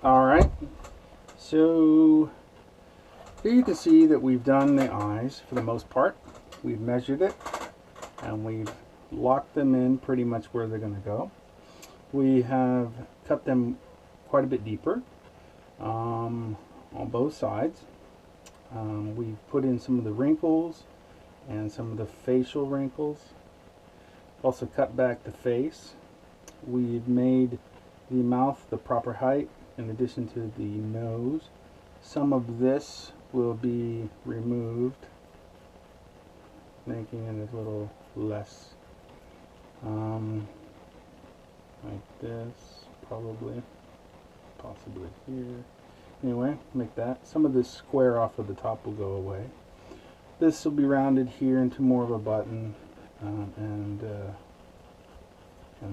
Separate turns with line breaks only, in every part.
Alright, so here you can see that we've done the eyes for the most part. We've measured it and we've locked them in pretty much where they're going to go. We have cut them quite a bit deeper on both sides. We've put in some of the wrinkles and some of the facial wrinkles. Also cut back the face. We've made the mouth the proper height in addition to the nose. Some of this will be removed, making it a little less like this, possibly here. Anyway, make that. Some of this square off of the top will go away. This will be rounded here into more of a button and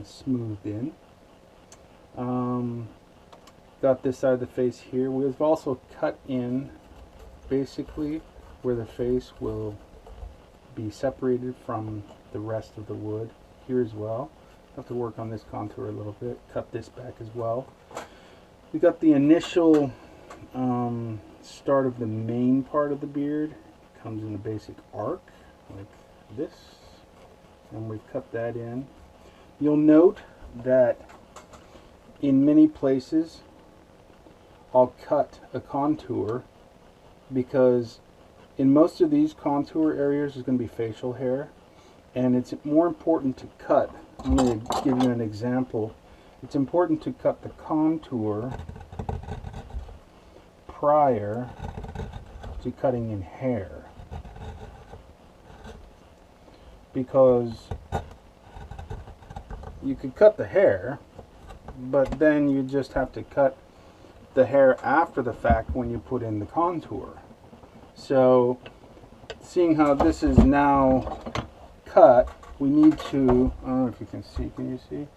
smoothed in. Got this side of the face here. We've also cut in basically where the face will be separated from the rest of the wood here as well. Have to work on this contour a little bit. Cut this back as well. We got the initial start of the main part of the beard. It comes in a basic arc like this, and we've cut that in. You'll note that in many places I'll cut a contour because in most of these contour areas there's going to be facial hair, and it's more important to cut. I'm going to give you an example. It's important to cut the contour prior to cutting in hair, because you could cut the hair, but then you just have to cut the hair after the fact when you put in the contour. So seeing how this is now cut, we need to, I don't know if you can see, can you see?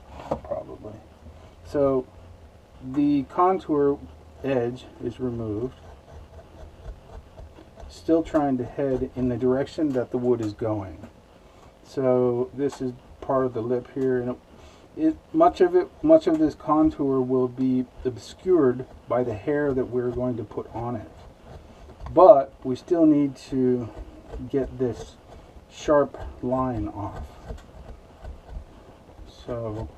Probably. So the contour edge is removed, still trying to head in the direction that the wood is going. So this is part of the lip here, and much of this contour will be obscured by the hair that we're going to put on it. But we still need to get this sharp line off. So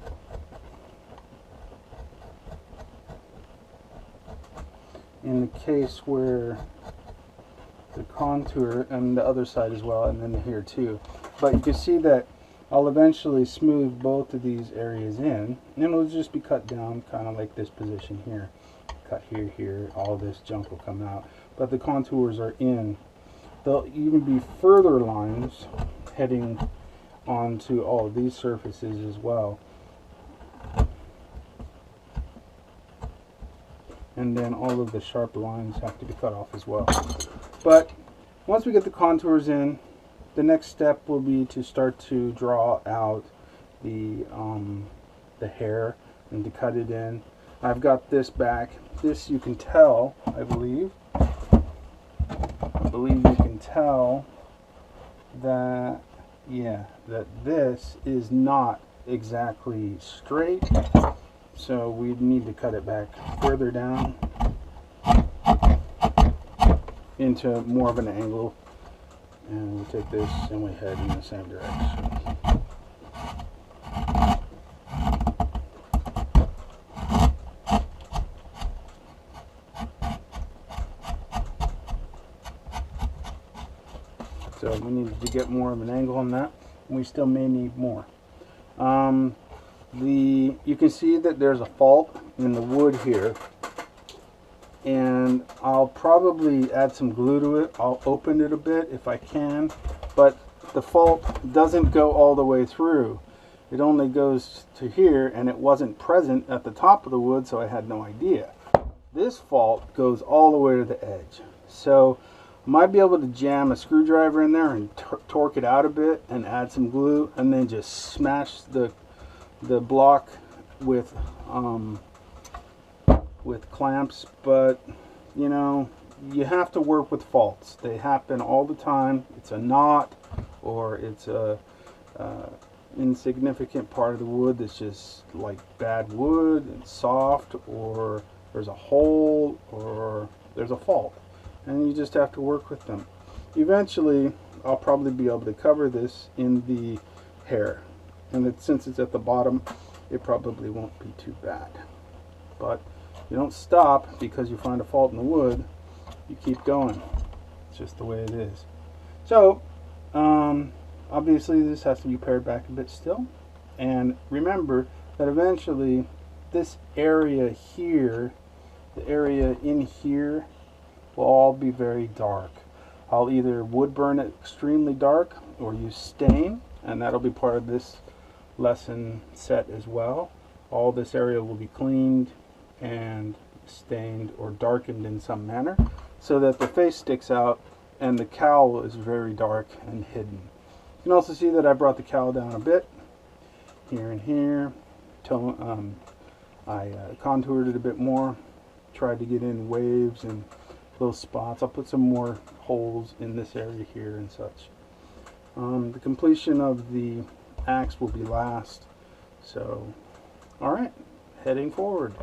in the case where the contour, and the other side as well, and then here too, but you can see that I'll eventually smooth both of these areas in, and it'll just be cut down kind of like this position here. Cut here, here, all this junk will come out, but the contours are in. There'll even be further lines heading onto all of these surfaces as well. And then all of the sharp lines have to be cut off as well. But once we get the contours in, the next step will be to start to draw out the hair and to cut it in. I've got this back. This you can tell, I believe you can tell that, yeah, that this is not exactly straight. So we need to cut it back further down into more of an angle. And we take this and we head in the same direction. So we need to get more of an angle on that. We still may need more. You can see that there's a fault in the wood here, and I'll probably add some glue to it. I'll open it a bit if I can, but the fault doesn't go all the way through. It only goes to here, and it wasn't present at the top of the wood, so I had no idea. This fault goes all the way to the edge. So I might be able to jam a screwdriver in there and torque it out a bit and add some glue, and then just smash the block with clamps. But you know, you have to work with faults. They happen all the time. It's a knot, or it's a insignificant part of the wood that's just like bad wood and soft, or there's a hole or there's a fault, and you just have to work with them. Eventually I'll probably be able to cover this in the hair, and since it's at the bottom, it probably won't be too bad. But you don't stop because you find a fault in the wood. You keep going. It's just the way it is. So obviously this has to be pared back a bit still, and remember that eventually this area here, the area in here, will all be very dark. I'll either wood burn it extremely dark or use stain, and that'll be part of this lesson set as well. All this area will be cleaned and stained or darkened in some manner so that the face sticks out and the cowl is very dark and hidden. You can also see that I brought the cowl down a bit here and here. I contoured it a bit more, tried to get in waves and little spots. I'll put some more holes in this area here and such. The completion of the axe will be last. So, alright, heading forward.